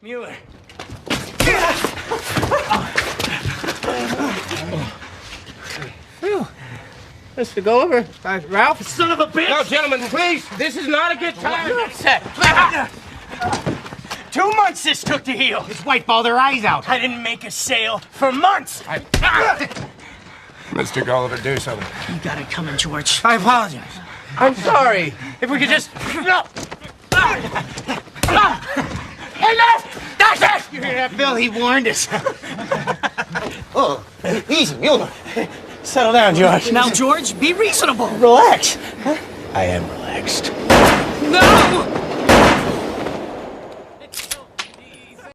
Mueller. Phew. Mr. Gulliver, Ralph. Son of a bitch! No, gentlemen, please. This is not a good time. You're upset. 2 months this took to heal. This white balled their eyes out. I didn't make a sale for months. Mr. Gulliver, do something. You got it coming, George. I apologize. I'm sorry. If we could just... No! Enough! That's it! You hear that, Bill? He warned us. Oh, easy, Mueller. Settle down, George. Now, George, be reasonable. Relax. I am relaxed. No!